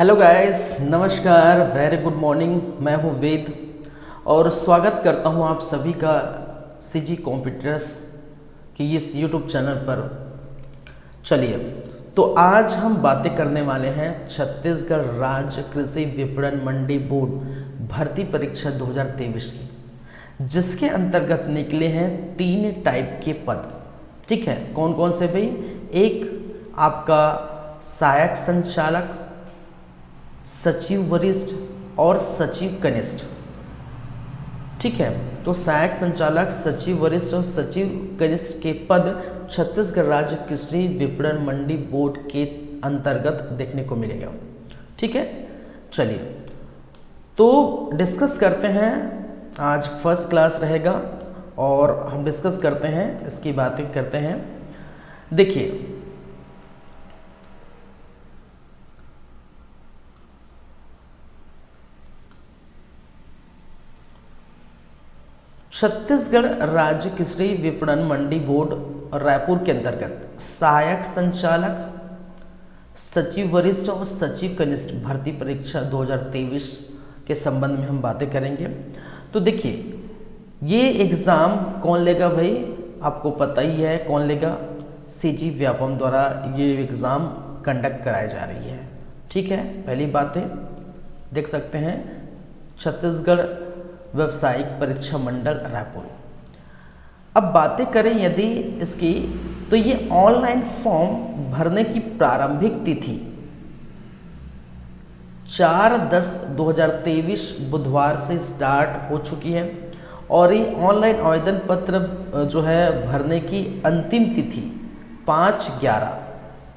Hello guys, नमस्कार, very good morning. मैं हूं वेद और स्वागत करता हूं आप सभी का सीजी कॉम्पिटिटर्स की इस यूट्यूब चैनल पर। चलिए, तो आज हम बातें करने वाले हैं छत्तीसगढ़ राज्य कृषि विपणन मंडी बोर्ड भर्ती परीक्षा 2023 की, जिसके अंतर्गत निकले हैं 3 टाइप के पद। ठीक है, कौन कौन से भाई? एक आपका सहायक संचालक, सचिव वरिष्ठ और सचिव कनिष्ठ। ठीक है, तो सहायक संचालक, सचिव वरिष्ठ और सचिव कनिष्ठ के पद छत्तीसगढ़ राज्य कृषि विपणन मंडी बोर्ड के अंतर्गत देखने को मिलेगा। ठीक है, चलिए तो डिस्कस करते हैं। आज फर्स्ट क्लास रहेगा और हम डिस्कस करते हैं, इसकी बातें करते हैं। देखिए, छत्तीसगढ़ राज्य कृषि विपणन मंडी बोर्ड रायपुर के अंतर्गत सहायक संचालक, सचिव वरिष्ठ और सचिव कनिष्ठ भर्ती परीक्षा 2023 के संबंध में हम बातें करेंगे। तो देखिए, ये एग्ज़ाम कौन लेगा भाई? आपको पता ही है कौन लेगा। सीजी व्यापम द्वारा ये एग्ज़ाम कंडक्ट कराई जा रही है। ठीक है, पहली बात है, देख सकते हैं छत्तीसगढ़ व्यावसायिक परीक्षा मंडल रायपुर। अब बातें करें यदि इसकी, तो ये ऑनलाइन फॉर्म भरने की प्रारंभिक तिथि 4/10/2023 बुधवार से स्टार्ट हो चुकी है और ये ऑनलाइन आवेदन पत्र जो है भरने की अंतिम तिथि 5/11,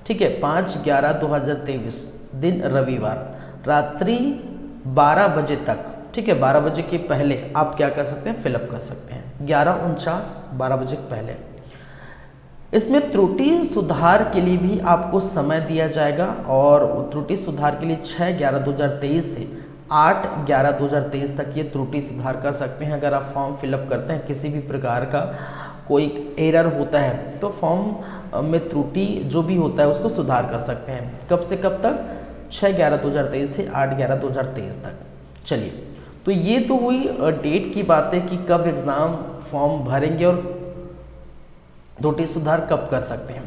ठीक है, 5/11/2023 दिन रविवार रात्रि 12 बजे तक, ठीक है, 12 बजे के पहले आप क्या कर सकते हैं? फिलअप कर सकते हैं। 11:49 12 बजे के पहले। इसमें त्रुटि सुधार के लिए भी आपको समय दिया जाएगा और त्रुटि सुधार के लिए 6/11/2023 से 8/11/2023 तक ये त्रुटि सुधार कर सकते हैं। अगर आप फॉर्म फिलअप करते हैं, किसी भी प्रकार का कोई एरर होता है तो फॉर्म में त्रुटि जो भी होता है उसको सुधार कर सकते हैं। कब से कब तक? 6/11/2023 से 8/11/2023 तक। चलिए, तो ये तो हुई डेट की बात है कि कब एग्ज़ाम फॉर्म भरेंगे और त्रुटि सुधार कब कर सकते हैं।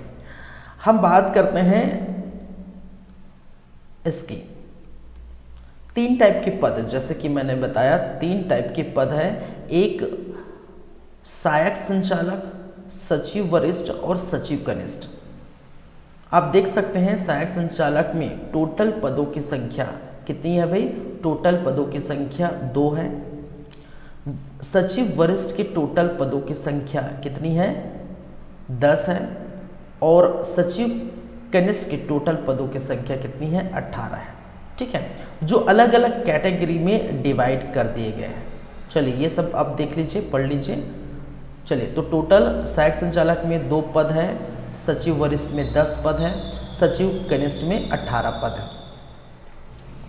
हम बात करते हैं इसकी 3 टाइप के पद, जैसे कि मैंने बताया 3 टाइप के पद है। एक सहायक संचालक, सचिव वरिष्ठ और सचिव कनिष्ठ। आप देख सकते हैं सहायक संचालक में टोटल पदों की संख्या कितनी है भाई? टोटल पदों की संख्या 2 है। सचिव वरिष्ठ के टोटल पदों की संख्या कितनी है? 10 है। और सचिव कनिष्ठ के टोटल पदों की संख्या कितनी है? 18 है। ठीक है, जो अलग अलग कैटेगरी में डिवाइड कर दिए गए हैं। चलिए, ये सब आप देख लीजिए, पढ़ लीजिए। चलिए, तो टोटल सहायक संचालक में 2 पद है, सचिव वरिष्ठ में 10 पद है, सचिव कनिष्ठ में 18 पद है।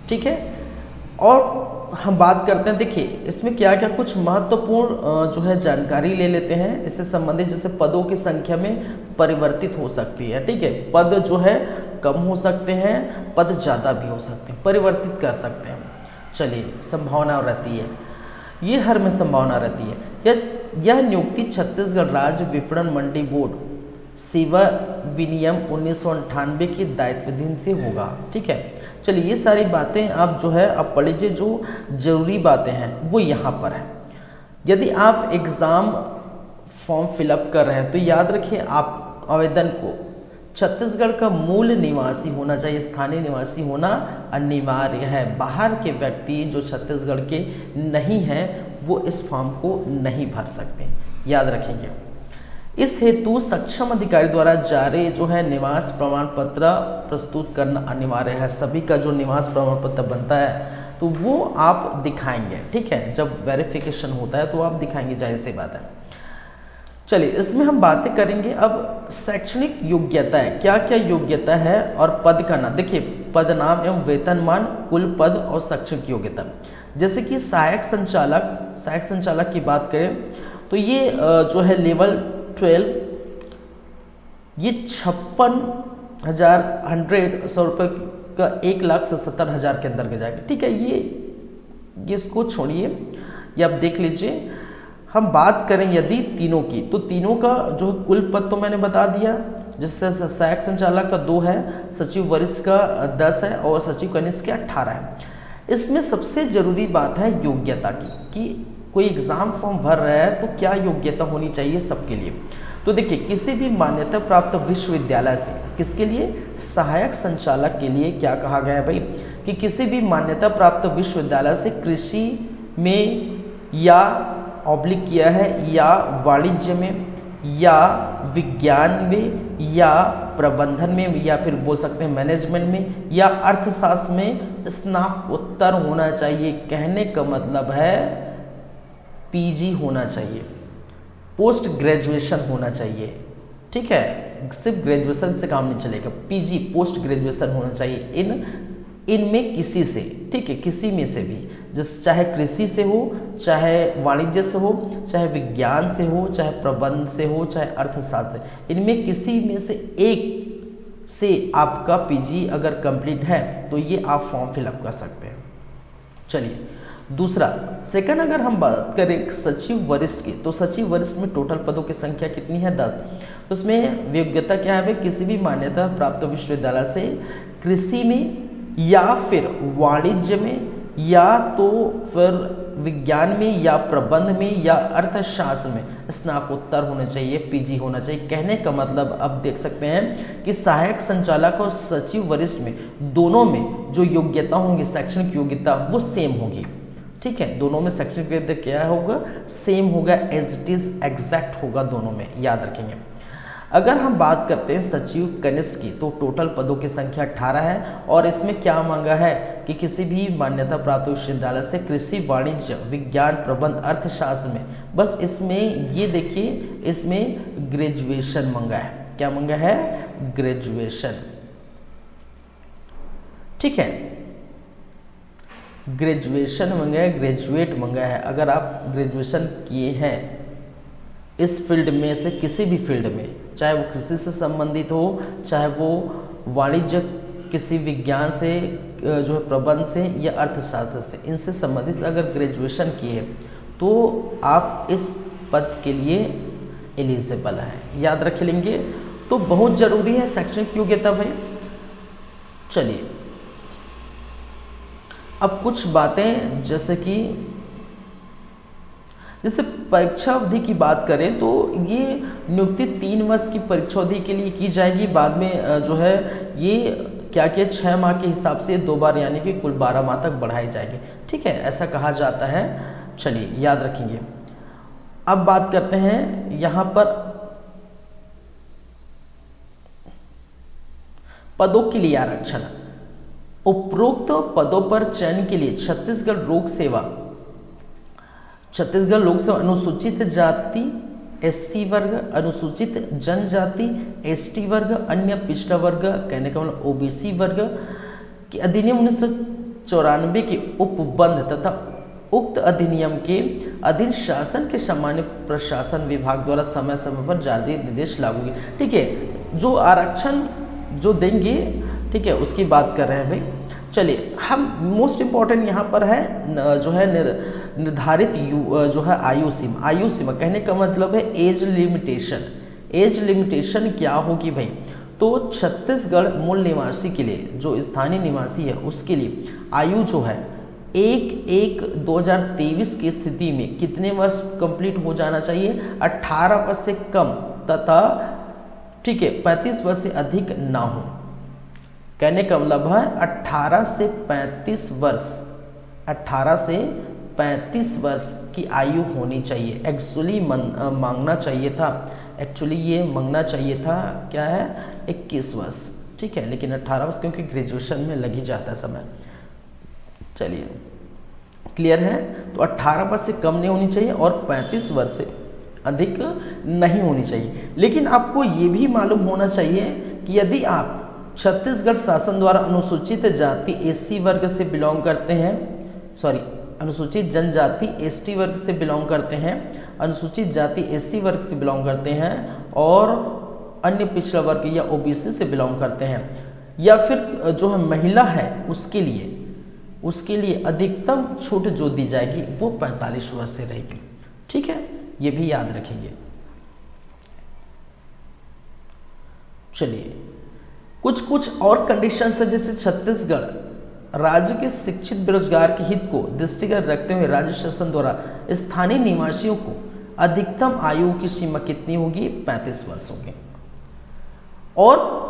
ठीक है, और हम बात करते हैं, देखिए इसमें क्या क्या कुछ महत्वपूर्ण जो है जानकारी ले लेते हैं इससे संबंधित। जैसे पदों की संख्या में परिवर्तित हो सकती है। ठीक है, पद जो है कम हो सकते हैं, पद ज़्यादा भी हो सकते हैं, परिवर्तित कर सकते हैं। चलिए, संभावना रहती है, ये हर में संभावना रहती है। यह नियुक्ति छत्तीसगढ़ राज्य विपणन मंडी बोर्ड सेवा विनियम 1998 के दायित्वाधीन से होगा। ठीक है, चलिए ये सारी बातें आप जो है आप पढ़ लीजिए। जो जरूरी बातें हैं वो यहाँ पर है। यदि आप एग्ज़ाम फॉर्म फिलअप कर रहे हैं तो याद रखिए, आप आवेदन को छत्तीसगढ़ का मूल निवासी होना चाहिए, स्थानीय निवासी होना अनिवार्य है। बाहर के व्यक्ति जो छत्तीसगढ़ के नहीं हैं वो इस फॉर्म को नहीं भर सकते, याद रखेंगे। इस हेतु सक्षम अधिकारी द्वारा जारी जो है निवास प्रमाण पत्र प्रस्तुत करना अनिवार्य है। सभी का जो निवास प्रमाण पत्र बनता है तो वो आप दिखाएंगे। ठीक है, जब वेरिफिकेशन होता है तो आप दिखाएंगे, जाहिर सी बात है। चलिए, इसमें हम बातें करेंगे अब शैक्षणिक योग्यता है, क्या क्या योग्यता है और पद का नाम। देखिए, पद नाम एवं वेतनमान, कुल पद और शैक्षणिक योग्यता। जैसे कि सहायक संचालक की बात करें तो ये जो है लेवल 12, ये 56,100 रुपये का 1,77,000 के अंदर जाएगा। ठीक है, ये इसको छोड़िए, ये आप देख लीजिए। हम बात करें यदि तीनों की, तो तीनों का जो कुल पद तो मैंने बता दिया, जिससे सहायक संचालक का 2 है, सचिव वरिष्ठ का 10 है और सचिव कनिष्ठ के 18 है। इसमें सबसे जरूरी बात है योग्यता की, कि कोई एग्जाम फॉर्म भर रहा है तो क्या योग्यता होनी चाहिए सबके लिए। तो देखिए, किसी भी मान्यता प्राप्त विश्वविद्यालय से, किसके लिए, सहायक संचालक के लिए क्या कहा गया है भाई, कि किसी भी मान्यता प्राप्त विश्वविद्यालय से कृषि में या ऑब्लिक किया है, या वाणिज्य में, या विज्ञान में, या प्रबंधन में, या फिर बोल सकते हैं मैनेजमेंट में, या अर्थशास्त्र में स्नातकोत्तर होना चाहिए। कहने का मतलब है पीजी होना चाहिए, पोस्ट ग्रेजुएशन होना चाहिए। ठीक है, सिर्फ ग्रेजुएशन से काम नहीं चलेगा, पीजी पोस्ट ग्रेजुएशन होना चाहिए इनमें किसी से। ठीक है, किसी में से भी, जिस चाहे कृषि से हो, चाहे वाणिज्य से हो, चाहे विज्ञान से हो, चाहे प्रबंध से हो, चाहे अर्थशास्त्र, इनमें किसी में से एक से आपका पीजी अगर कंप्लीट है तो ये आप फॉर्म फिलअप कर सकते हैं। चलिए दूसरा, सेकंड, अगर हम बात करें सचिव वरिष्ठ की, तो सचिव वरिष्ठ में टोटल पदों की संख्या कितनी है, 10। उसमें योग्यता क्या है, किसी भी मान्यता प्राप्त विश्वविद्यालय से कृषि में या फिर वाणिज्य में, या तो फिर विज्ञान में, या प्रबंध में, या अर्थशास्त्र में स्नातकोत्तर होना चाहिए, पीजी होना चाहिए। कहने का मतलब अब देख सकते हैं कि सहायक संचालक और सचिव वरिष्ठ में दोनों में जो योग्यता होंगी, शैक्षणिक योग्यता, वो सेम होगी। ठीक है, दोनों में शैक्षणिक योग्यता क्या होगा, सेम होगा, एज इट इज एग्जैक्ट होगा दोनों में, याद रखेंगे। अगर हम बात करते हैं सचिव कनिष्ठ की, तो टोटल पदों की संख्या 18 है, और इसमें क्या मांगा है कि किसी भी मान्यता प्राप्त विश्वविद्यालय से कृषि, वाणिज्य, विज्ञान, प्रबंध, अर्थशास्त्र में, बस इसमें ये देखिए, इसमें ग्रेजुएशन मांगा है। क्या मांगा है, ग्रेजुएशन। ठीक है, ग्रेजुएशन मांगा है, ग्रेजुएट मांगा है। अगर आप ग्रेजुएशन किए हैं इस फील्ड में से, किसी भी फील्ड में, चाहे वो कृषि से संबंधित हो, चाहे वो वाणिज्य, किसी विज्ञान से, जो है प्रबंध से, या अर्थशास्त्र से, इनसे संबंधित अगर ग्रेजुएशन किए तो आप इस पद के लिए एलिजिबल है, याद रख लेंगे। तो बहुत जरूरी है शैक्षणिक योग्यता भाई। चलिए अब कुछ बातें, जैसे परीक्षा अवधि की बात करें तो ये नियुक्ति 3 वर्ष की परीक्षा अवधि के लिए की जाएगी। बाद में जो है ये क्या 6 माह के हिसाब से 2 बार, यानी कि कुल 12 माह तक बढ़ाई जाएगी। ठीक है, ऐसा कहा जाता है। चलिए याद रखेंगे। अब बात करते हैं यहाँ पर पदों के लिए आरक्षण। उपरोक्त पदों पर चयन के लिए छत्तीसगढ़ लोक सेवा अनुसूचित जाति एससी वर्ग, अनुसूचित जनजाति एसटी वर्ग, अन्य पिछड़ा वर्ग, कहने का मतलब ओबीसी वर्ग के अधिनियम 1994 के उपबंध तथा उक्त अधिनियम के अधीन शासन के सामान्य प्रशासन विभाग द्वारा समय समय पर जारी निर्देश लागू किए। ठीक है, जो आरक्षण जो देंगे, ठीक है, उसकी बात कर रहे हैं भाई। चलिए, हम मोस्ट इम्पॉर्टेंट यहाँ पर है जो है निर्धारित जो है आयु सीमा, कहने का मतलब है एज लिमिटेशन। एज लिमिटेशन क्या होगी भाई, तो छत्तीसगढ़ मूल निवासी के लिए, जो स्थानीय निवासी है उसके लिए आयु जो है 1/1/2023 की स्थिति में कितने वर्ष कंप्लीट हो जाना चाहिए, 18 वर्ष से कम तथा, ठीक है, 35 वर्ष से अधिक ना हो। कहने का मतलब है 18 से 35 वर्ष, 18 से 35 वर्ष की आयु होनी चाहिए। एक्चुअली मांगना चाहिए था, ये मांगना चाहिए था क्या है 21 वर्ष, ठीक है, लेकिन 18 वर्ष क्योंकि ग्रेजुएशन में लग ही जाता है समय। चलिए क्लियर है, तो 18 वर्ष से कम नहीं होनी चाहिए और 35 वर्ष से अधिक नहीं होनी चाहिए। लेकिन आपको ये भी मालूम होना चाहिए कि यदि आप छत्तीसगढ़ शासन द्वारा अनुसूचित जाति एससी वर्ग से बिलोंग करते हैं, अनुसूचित जनजाति एसटी वर्ग से बिलोंग करते हैं, अनुसूचित जाति एससी वर्ग से बिलोंग करते हैं और अन्य पिछड़ा वर्ग या ओबीसी से बिलोंग करते हैं, या फिर जो है महिला है उसके लिए अधिकतम छूट जो दी जाएगी वो 45 वर्ष से रहेगी। ठीक है, ये भी याद रखेंगे। चलिए कुछ और कंडीशन है, जैसे छत्तीसगढ़ राज्य के शिक्षित बेरोजगार के हित को दृष्टिगत रखते हुए राज्य शासन द्वारा स्थानीय निवासियों को अधिकतम आयु की सीमा कितनी होगी? 35 वर्ष होगी। और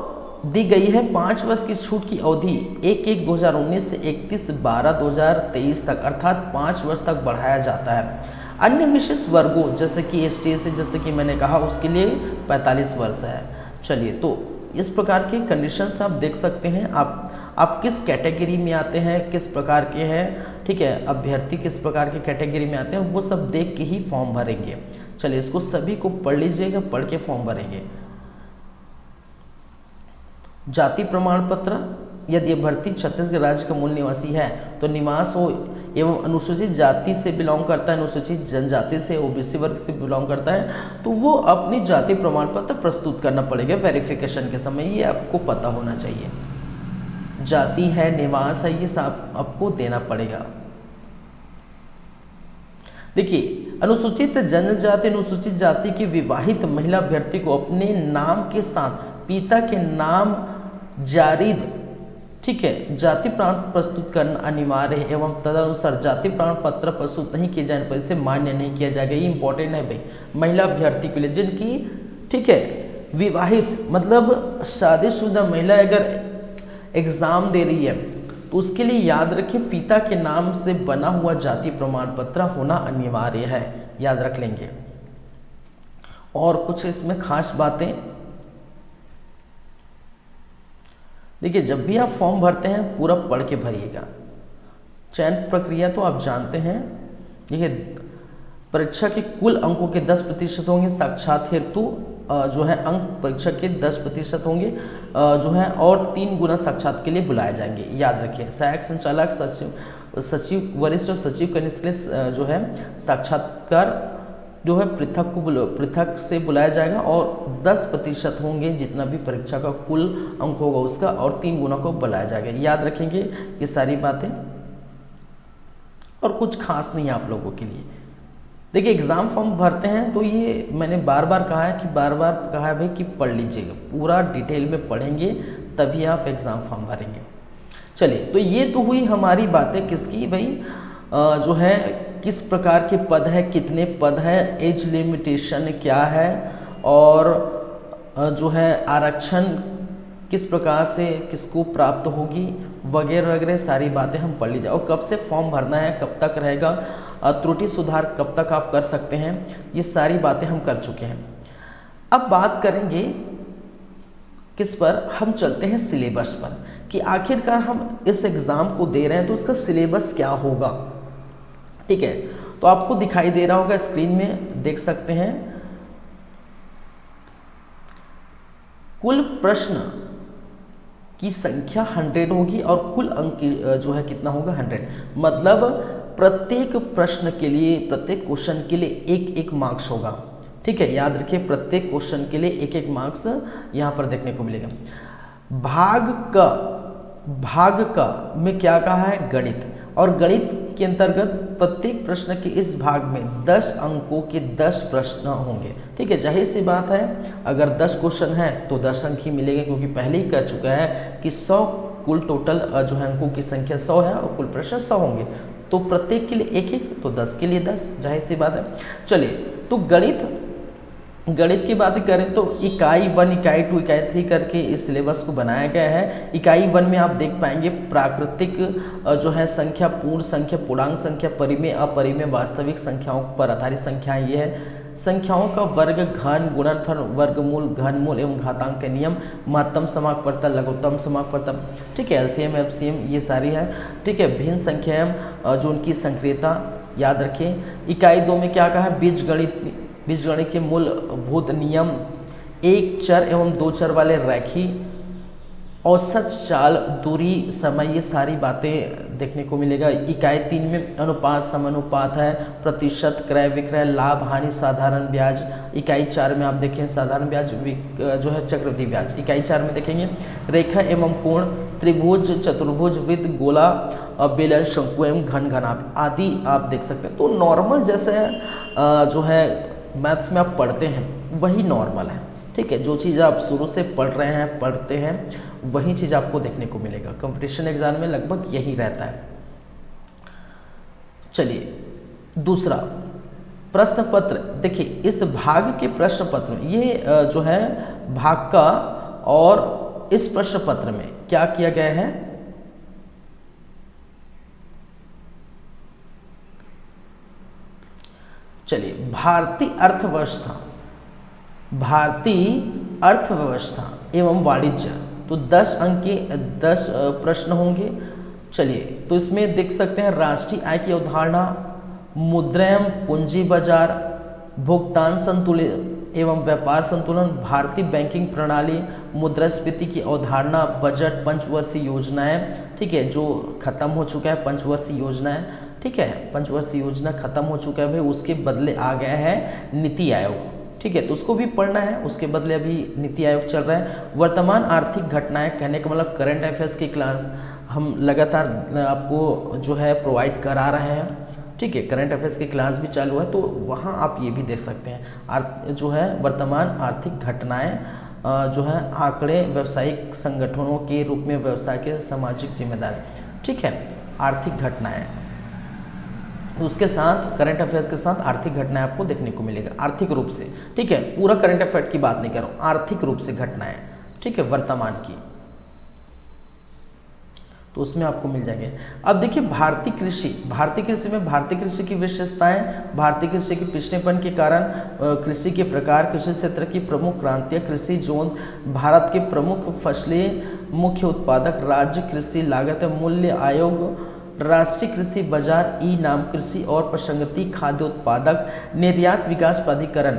दी गई है 5 वर्ष की छूट की अवधि 1/1/2019 से 31/12/2023 तक, अर्थात 5 वर्ष तक बढ़ाया जाता है। अन्य विशेष वर्गों जैसे कि एसटी से, जैसे कि मैंने कहा, उसके लिए 45 वर्ष है। चलिए, तो इस प्रकार के कंडीशंस आप देख सकते हैं। आप किस कैटेगरी में आते हैं, किस प्रकार के हैं, ठीक है, अभ्यर्थी किस प्रकार के कैटेगरी में आते हैं, वो सब देख के ही फॉर्म भरेंगे। चलिए, इसको सभी को पढ़ लीजिएगा, पढ़ के फॉर्म भरेंगे। जाति प्रमाण पत्र, यदि अभ्यर्थी छत्तीसगढ़ राज्य का मूल निवासी है तो निवास हो एवं अनुसूचित जाति से बिलोंग करता है, अनुसूचित जनजाति से, ओबीसी वर्ग से बिलोंग करता है, तो वो अपनी जाति प्रमाण पत्र प्रस्तुत करना पड़ेगा वेरिफिकेशन के समय। ये आपको पता होना चाहिए। जाति है, निवास है, ये सब आपको देना पड़ेगा। देखिए, अनुसूचित जनजाति, अनुसूचित जाति की विवाहित महिला अभ्यर्थी को अपने नाम के साथ पिता के नाम जारी, ठीक है, जाति प्रमाण प्रस्तुत करना अनिवार्य है एवं तदनुसार जाति प्रमाण पत्र प्रस्तुत नहीं किए जाने पर इसे मान्य नहीं किया जाएगा। ये इंपॉर्टेंट है भाई, महिला अभ्यर्थी के लिए जिनकी, ठीक है, विवाहित मतलब शादीशुदा महिला अगर एग्जाम दे रही है तो उसके लिए याद रखें पिता के नाम से बना हुआ जाति प्रमाण पत्र होना अनिवार्य है, याद रख लेंगे। और कुछ इसमें खास बातें, देखिए, जब भी आप फॉर्म भरते हैं पूरा पढ़ के भरिएगा। चयन प्रक्रिया तो आप जानते हैं। देखिए, परीक्षा के कुल अंकों के 10% होंगे, साक्षात हेतु जो है अंक परीक्षा के 10% होंगे जो है, और 3 गुना साक्षात के लिए बुलाए जाएंगे। याद रखिए, सहायक संचालक, सचिव वरिष्ठ और सचिव कनिष्ठ के लिए जो है साक्षात्कार जो है पृथक से बुलाया जाएगा, और 10% होंगे जितना भी परीक्षा का कुल अंक होगा उसका, और 3 गुना को बुलाया जाएगा। याद रखेंगे ये सारी बातें, और कुछ खास नहीं है आप लोगों के लिए। देखिए, एग्ज़ाम फॉर्म भरते हैं तो ये मैंने बार बार कहा है भाई कि पढ़ लीजिएगा, पूरा डिटेल में पढ़ेंगे तभी आप एग्ज़ाम फॉर्म भरेंगे। चलिए, तो ये तो हुई हमारी बातें किसकी भाई, जो है किस प्रकार के पद है, कितने पद है, एज लिमिटेशन क्या है, और जो है आरक्षण किस प्रकार से किसको प्राप्त होगी, वगैरह वगैरह सारी बातें हम पढ़ लीजिए। और कब से फॉर्म भरना है, कब तक रहेगा, त्रुटि सुधार कब तक आप कर सकते हैं, ये सारी बातें हम कर चुके हैं। अब बात करेंगे किस पर, हम चलते हैं सिलेबस पर, कि आखिरकार हम इस एग्ज़ाम को दे रहे हैं तो उसका सिलेबस क्या होगा। ठीक है, तो आपको दिखाई दे रहा होगा, स्क्रीन में देख सकते हैं। कुल प्रश्न की संख्या 100 होगी और कुल अंक जो है कितना होगा 100, मतलब प्रत्येक प्रश्न के लिए, प्रत्येक क्वेश्चन के लिए एक मार्क्स होगा। ठीक है, याद रखिए, प्रत्येक क्वेश्चन के लिए एक मार्क्स यहाँ पर देखने को मिलेगा। भाग का में क्या कहा है, गणित, और गणित के अंतर्गत प्रत्येक प्रश्न के इस भाग में 10 अंकों के 10 प्रश्न होंगे। ठीक है, जाहिर सी बात है, अगर 10 क्वेश्चन है तो 10 अंक ही मिलेंगे, क्योंकि पहले ही कर चुका है कि 100 कुल टोटल जो है अंकों की संख्या 100 है और कुल प्रश्न 100 होंगे, तो प्रत्येक के लिए एक, तो 10 के लिए 10, जाहिर सी बात है। चलिए, तो गणित की बात करें तो इकाई 1, इकाई 2, इकाई 3 करके इस सिलेबस को बनाया गया है। इकाई 1 में आप देख पाएंगे प्राकृतिक जो है संख्या, पूर्ण संख्या, पूर्णांक संख्या, परिमेय, अपरिमेय, वास्तविक संख्याओं पर आधारित संख्याएं, ये है। संख्याओं का वर्ग, घन, गुणनफल, वर्गमूल, घनमूल एवं घातांक के नियम, महत्तम समापकर्ता, लघुत्तम समापकर्ता, ठीक है, एलसीएम, एफसीएम, ये सारी है। ठीक है, भिन्न संख्याएं जो उनकी संक्रियता, याद रखें। इकाई 2 में क्या कहा है, बीजगणित के मूलभूत नियम, 1 चर एवं 2 चर वाले रेखी औसत चाल, दूरी, समय, ये सारी बातें देखने को मिलेगा। इकाई 3 में अनुपात, समानुपात है, प्रतिशत, क्रय विक्रय, लाभ हानि, साधारण ब्याज। इकाई 4 में आप देखें साधारण ब्याज, जो है चक्रवृद्धि ब्याज। इकाई 4 में देखेंगे रेखा एवं कोण, त्रिभुज, चतुर्भुज, वृत्त, गोला, बेलन, शंकु एवं घन घनाभ आदि आप देख सकते हैं। तो नॉर्मल जैसे जो है मैथ्स में आप पढ़ते हैं वही नॉर्मल है, ठीक है। जो चीज़ आप शुरू से पढ़ते हैं वही चीज़ आपको देखने को मिलेगा। कंपटीशन एग्जाम में लगभग यही रहता है। चलिए दूसरा प्रश्न पत्र, देखिए इस भाग के प्रश्न पत्र में ये जो है भाग का, और इस प्रश्न पत्र में क्या किया गया है, चलिए भारतीय अर्थव्यवस्था एवं वाणिज्य, तो 10 अंक के 10 प्रश्न होंगे। चलिए तो इसमें देख सकते हैं राष्ट्रीय आय की अवधारणा, मुद्रा पूंजी बाजार, भुगतान संतुलन एवं व्यापार संतुलन, भारतीय बैंकिंग प्रणाली, मुद्रास्फीति की अवधारणा, बजट, पंचवर्षीय योजनाएं, ठीक है, जो खत्म हो चुका है पंचवर्षीय योजनाएं, ठीक है, पंचवर्षीय योजना खत्म हो चुका है भाई, उसके बदले आ गया है नीति आयोग, ठीक है, तो उसको भी पढ़ना है। उसके बदले अभी नीति आयोग चल रहा है। वर्तमान आर्थिक घटनाएं, कहने का मतलब करंट अफेयर्स की क्लास हम लगातार आपको जो है प्रोवाइड करा रहे हैं, ठीक है। करंट अफेयर्स की क्लास भी चालू है, तो वहाँ आप ये भी देख सकते हैं जो है वर्तमान आर्थिक घटनाएं, जो है आंकड़े, व्यावसायिक संगठनों के रूप में व्यवसाय के सामाजिक जिम्मेदारी, ठीक है, आर्थिक घटनाएं, उसके साथ करंट अफेयर्स के साथ आर्थिक घटनाएं आपको देखने को मिलेगा आर्थिक रूप से, ठीक है। पूरा करंट अफेयर की बात नहीं कर रहा हूं, आर्थिक रूप से घटनाएं, ठीक है, वर्तमान की, तो उसमें आपको मिल जाएंगे। अब देखिए भारतीय कृषि में भारतीय कृषि की विशेषताएं, भारतीय कृषि के पिछड़ेपन के कारण, कृषि के प्रकार, कृषि क्षेत्र की प्रमुख क्रांतियां, कृषि जोन, भारत के प्रमुख फसलें, मुख्य उत्पादक राज्य, कृषि लागत मूल्य आयोग, राष्ट्रीय कृषि बाजार, ई नाम कृषि और प्रसंगति खाद्य उत्पादक, निर्यात विकास प्राधिकरण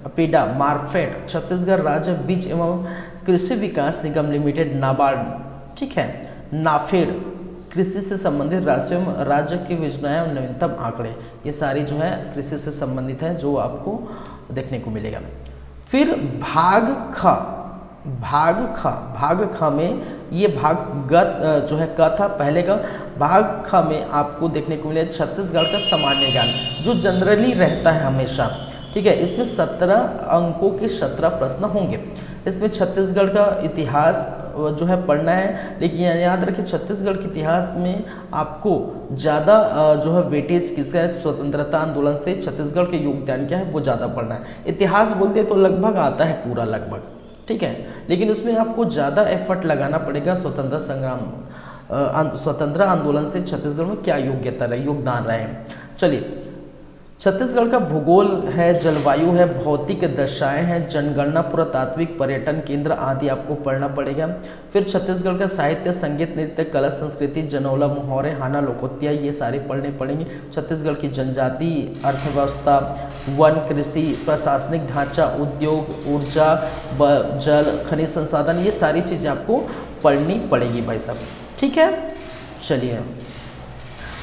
अपेडा, मार्फेड, छत्तीसगढ़ राज्य बीज एवं कृषि विकास निगम लिमिटेड नाबार्ड, ठीक है, नाफेड, कृषि से संबंधित राष्ट्रीय राज्य की योजनाएं और नवीनतम आंकड़े, ये सारी जो है कृषि से संबंधित है जो आपको देखने को मिलेगा। फिर भाग ख में ये भागगत जो है क था पहले का, भाग ख में आपको देखने को मिले छत्तीसगढ़ का सामान्य ज्ञान जो जनरली रहता है हमेशा, ठीक है। इसमें 17 अंकों के 17 प्रश्न होंगे। इसमें छत्तीसगढ़ का इतिहास जो है पढ़ना है, लेकिन याद रखिए छत्तीसगढ़ के इतिहास में आपको ज़्यादा जो है वेटेज किसका है, स्वतंत्रता आंदोलन से छत्तीसगढ़ के योगदान क्या है वो ज़्यादा पढ़ना है। इतिहास बोलते तो लगभग आता है पूरा लगभग, ठीक है, लेकिन उसमें आपको ज़्यादा एफर्ट लगाना पड़ेगा स्वतंत्रता संग्राम, स्वतंत्रता आंदोलन से छत्तीसगढ़ में क्या योगदान रहे। चलिए छत्तीसगढ़ का भूगोल है, जलवायु है, भौतिक दशाएं हैं, जनगणना, पुरातात्विक, पर्यटन केंद्र आदि आपको पढ़ना पड़ेगा। फिर छत्तीसगढ़ का साहित्य, संगीत, नृत्य, कला, संस्कृति, जनौला, मुहावरे, हाना, लोकोत्या, ये सारे पढ़ने पड़ेंगे। छत्तीसगढ़ की जनजाति, अर्थव्यवस्था, वन, कृषि, प्रशासनिक ढांचा, उद्योग, ऊर्जा, जल, खनिज संसाधन, ये सारी चीज़ें आपको पढ़नी पड़ेगी भाई साहब, ठीक है। चलिए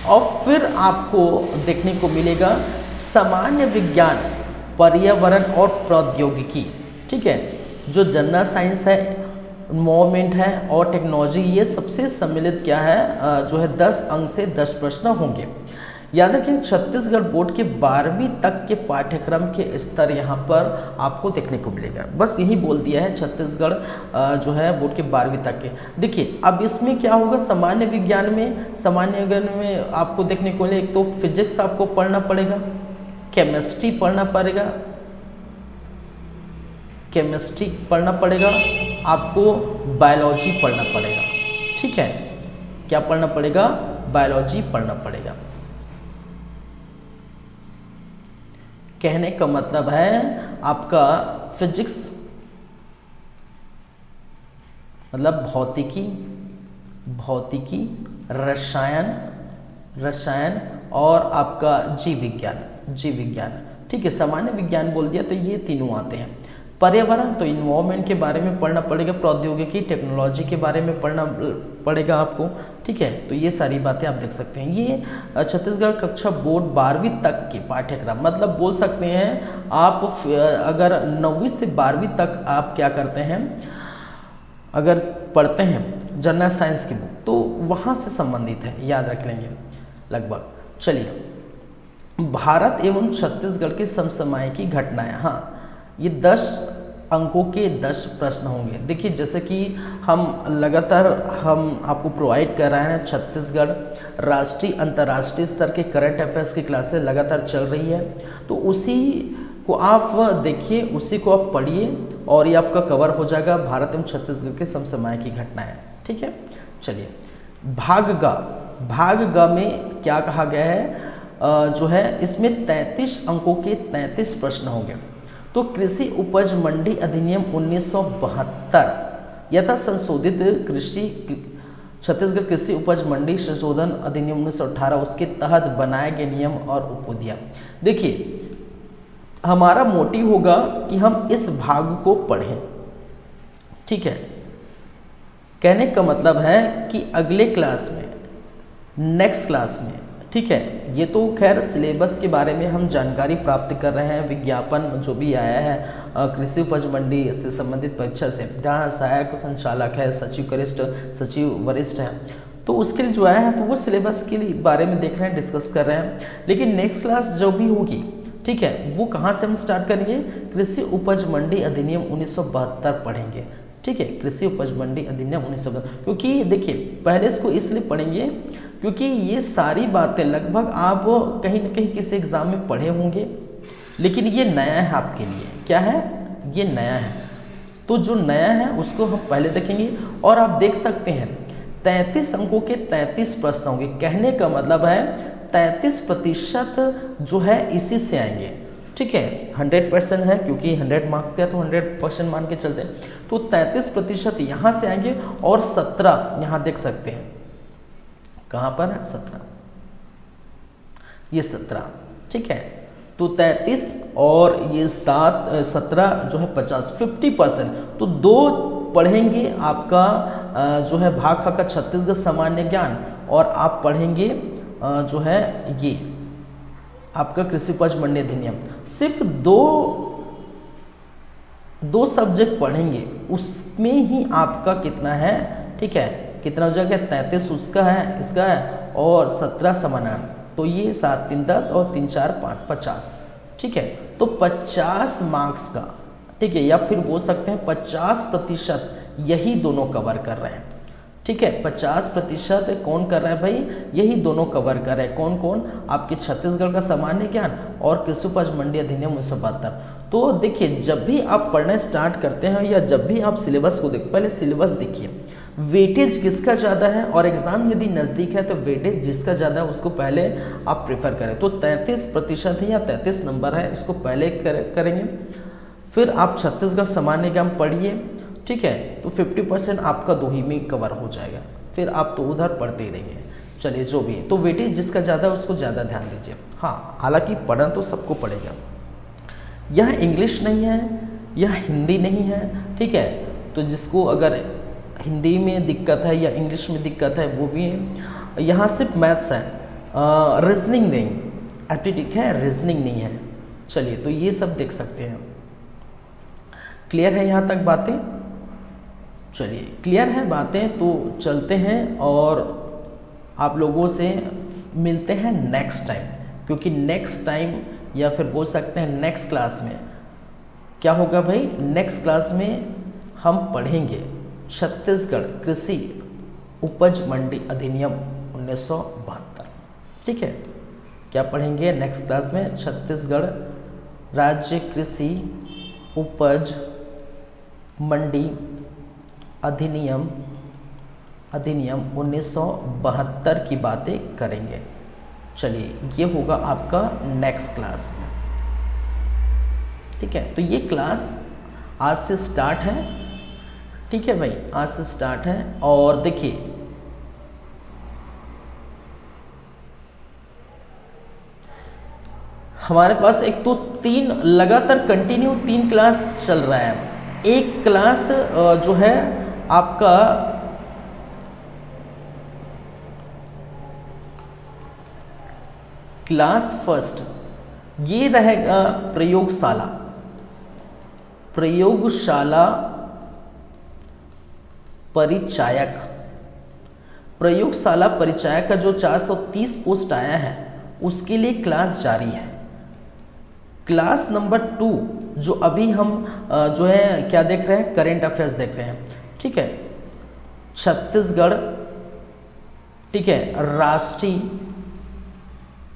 और फिर आपको देखने को मिलेगा सामान्य विज्ञान, पर्यावरण और प्रौद्योगिकी, ठीक है, जो जनरल साइंस है, मूवमेंट है और टेक्नोलॉजी, ये सबसे सम्मिलित क्या है जो है 10 अंक से 10 प्रश्न होंगे। याद रखें छत्तीसगढ़ बोर्ड के 12वीं तक के पाठ्यक्रम के स्तर यहाँ पर आपको देखने को मिलेगा। बस यही बोल दिया है छत्तीसगढ़ जो है बोर्ड के 12वीं तक के। देखिए अब इसमें क्या होगा, सामान्य विज्ञान में आपको देखने को मिले, एक तो फिजिक्स आपको पढ़ना पड़ेगा, केमिस्ट्री पढ़ना पड़ेगा, आपको बायोलॉजी पढ़ना पड़ेगा, ठीक है, क्या पढ़ना पड़ेगा, बायोलॉजी पढ़ना पड़ेगा। कहने का मतलब है आपका फिजिक्स मतलब भौतिकी, रसायन और आपका जीव विज्ञान, ठीक है, सामान्य विज्ञान बोल दिया तो ये तीनों आते हैं। पर्यावरण तो इन्वायरमेंट के बारे में पढ़ना पड़ेगा, प्रौद्योगिकी टेक्नोलॉजी के बारे में पढ़ना पड़ेगा आपको, ठीक है। तो ये सारी बातें आप देख सकते हैं। ये छत्तीसगढ़ कक्षा बोर्ड 12वीं तक के पाठ्यक्रम, मतलब बोल सकते हैं आप अगर 9वीं से 12वीं तक आप क्या करते हैं, अगर पढ़ते हैं जनरल साइंस की बुक तो वहाँ से संबंधित है, याद रख लेंगे लगभग। चलिए, भारत एवं छत्तीसगढ़ की समसामयिकी घटनाएं, हाँ ये 10 अंकों के 10 प्रश्न होंगे। देखिए जैसे कि हम लगातार हम आपको प्रोवाइड कर रहे हैं, छत्तीसगढ़ राष्ट्रीय अंतर्राष्ट्रीय स्तर के करंट अफेयर्स की क्लासेस लगातार चल रही है, तो उसी को आप देखिए, उसी को आप पढ़िए और ये आपका कवर हो जाएगा भारत एवं छत्तीसगढ़ के समसामयिकी घटनाएं, ठीक है। चलिए, भाग ग में क्या कहा गया है, जो है इसमें 33 अंकों के 33 प्रश्न होंगे। तो कृषि उपज मंडी अधिनियम 1972 यथा संशोधित छत्तीसगढ़ कृषि उपज मंडी संशोधन अधिनियम 1918 उसके तहत बनाए गए नियम और उपविधियां। देखिए हमारा मोटिव होगा कि हम इस भाग को पढ़ें, ठीक है। कहने का मतलब है कि अगले क्लास में, नेक्स्ट क्लास में, ठीक है, ये तो खैर सिलेबस के बारे में हम जानकारी प्राप्त कर रहे हैं, विज्ञापन जो भी आया है कृषि उपज मंडी से संबंधित परीक्षा से, जहाँ सहायक संचालक है, सचिव कनिष्ठ, सचिव वरिष्ठ है, तो उसके लिए जो आया है तो वो सिलेबस के लिए बारे में देख रहे हैं, डिस्कस कर रहे हैं। लेकिन नेक्स्ट क्लास जो भी होगी, ठीक है, वो कहाँ से हम स्टार्ट करेंगे, कृषि उपज मंडी अधिनियम 1972 पढ़ेंगे, ठीक है। कृषि उपज मंडी अधिनियम 1972, क्योंकि देखिए पहले इसको इसलिए पढ़ेंगे क्योंकि ये सारी बातें लगभग आप कहीं न कहीं किसी एग्जाम में पढ़े होंगे, लेकिन ये नया है आपके लिए। क्या है, ये नया है। तो जो नया है उसको हम पहले देखेंगे और आप देख सकते हैं 33 अंकों के 33 प्रश्न होंगे। कहने का मतलब है 33% जो है इसी से आएंगे, ठीक है। 100% है क्योंकि 100 मार्क्स का तो 100% मान के चलते हैं, तो 33% यहाँ से आएंगे और 17 यहाँ देख सकते हैं, कहाँ पर है 17, ये 17, ठीक है। तो 33 और ये 17 जो है 50% तो 2 पढ़ेंगे आपका जो है भाग ख का छत्तीसगढ़ सामान्य ज्ञान, और आप पढ़ेंगे जो है ये आपका कृषि उपज मंडी अधिनियम। सिर्फ दो सब्जेक्ट पढ़ेंगे, उसमें ही आपका कितना है, ठीक है, कितना हो जाएगा, 33 उसका है, इसका है, और 17 समानान, तो ये 7 3 10 और 3 4 5 50, ठीक है। तो 50 मार्क्स का, ठीक है, या फिर बोल सकते हैं 50% यही दोनों कवर कर रहे हैं, ठीक है। 50% कौन कर रहा है भाई, यही दोनों कवर कर रहे हैं। कौन कौन, आपके छत्तीसगढ़ का सामान्य ज्ञान और कृषि उपज मंडी अधिनियम 1972। तो देखिए जब भी आप पढ़ना स्टार्ट करते हैं या जब भी आप सिलेबस को देखिए, पहले सिलेबस देखिए, वेटेज किसका ज़्यादा है, और एग्जाम यदि नज़दीक है तो वेटेज जिसका ज़्यादा है उसको पहले आप प्रेफर करें। तो 33% है या 33 नंबर है, इसको पहले करेंगे, फिर आप छत्तीसगढ़ सामान्य ज्ञान पढ़िए, ठीक है। तो 50% आपका 2 ही में कवर हो जाएगा, फिर आप तो उधर पढ़ते ही रहेंगे। चलिए जो भी है, तो वेटेज जिसका ज़्यादा है उसको ज़्यादा ध्यान दीजिए। हाँ, हालांकि पढ़ना तो सबको पड़ेगा। यह इंग्लिश नहीं है, यह हिंदी नहीं है, ठीक है। तो जिसको अगर हिंदी में दिक्कत है या इंग्लिश में दिक्कत है वो भी है। यहाँ सिर्फ मैथ्स है, रीजनिंग नहीं, एप्टीट्यूड है, रीजनिंग नहीं है। चलिए तो ये सब देख सकते हैं। क्लियर है यहाँ तक बातें? चलिए क्लियर है बातें, तो चलते हैं और आप लोगों से मिलते हैं नेक्स्ट टाइम, क्योंकि नेक्स्ट टाइम या फिर बोल सकते हैं नेक्स्ट क्लास में क्या होगा भाई, नेक्स्ट क्लास में हम पढ़ेंगे छत्तीसगढ़ कृषि उपज मंडी अधिनियम 1972, ठीक है। क्या पढ़ेंगे नेक्स्ट क्लास में, छत्तीसगढ़ राज्य कृषि उपज मंडी अधिनियम 1972 की बातें करेंगे। चलिए ये होगा आपका नेक्स्ट क्लास, ठीक है। तो ये क्लास आज से स्टार्ट है, ठीक है भाई, आज से स्टार्ट है। और देखिए हमारे पास एक तो 3 लगातार कंटिन्यू 3 क्लास चल रहा है। एक क्लास जो है आपका क्लास फर्स्ट, ये रहेगा प्रयोगशाला। प्रयोगशाला परिचायक। प्रयोगशाला परिचायक का जो 430 पोस्ट आया है उसके लिए क्लास जारी है। क्लास नंबर 2 जो अभी हम जो है क्या देख रहे हैं, करेंट अफेयर्स देख रहे हैं, ठीक है। छत्तीसगढ़, ठीक है, राष्ट्रीय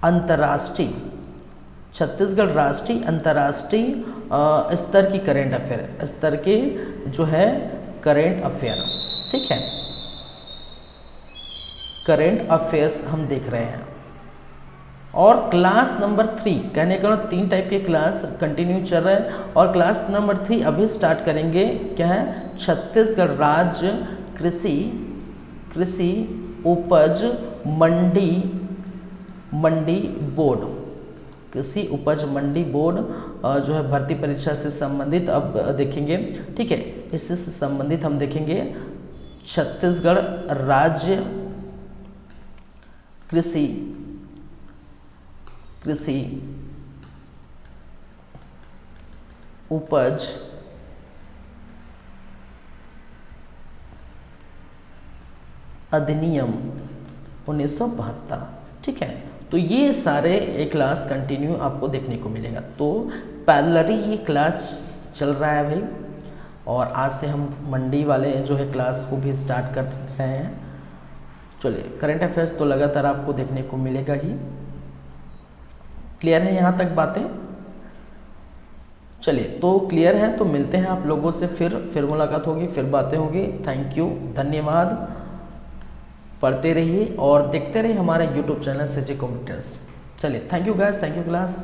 अंतर्राष्ट्रीय, छत्तीसगढ़ राष्ट्रीय अंतर्राष्ट्रीय स्तर की करेंट अफेयर, स्तर के जो है करेंट अफेयर, ठीक है, करेंट अफेयर्स हम देख रहे हैं। और क्लास नंबर 3 कहने का 3 टाइप के क्लास कंटिन्यू चल रहे हैं और क्लास नंबर 3 अभी स्टार्ट करेंगे। क्या है, छत्तीसगढ़ राज्य कृषि उपज मंडी बोर्ड, कृषि उपज मंडी बोर्ड जो है भर्ती परीक्षा से संबंधित अब देखेंगे, ठीक है। इससे संबंधित हम देखेंगे छत्तीसगढ़ राज्य कृषि उपज अधिनियम 1972, ठीक है। तो ये सारे एक क्लास कंटिन्यू आपको देखने को मिलेगा। तो पैरेलली ये क्लास चल रहा है भाई, और आज से हम मंडी वाले जो है क्लास को भी स्टार्ट कर रहे हैं। चलिए, करंट अफेयर्स तो लगातार आपको देखने को मिलेगा ही। क्लियर है यहाँ तक बातें? चलिए, तो क्लियर है तो मिलते हैं आप लोगों से फिर मुलाकात होगी, फिर बातें होगी। थैंक यू, धन्यवाद। पढ़ते रहिए और देखते रहिए हमारे YouTube चैनल CG कॉम्पिटिटर्स। चलिए, thank you guys, thank you class.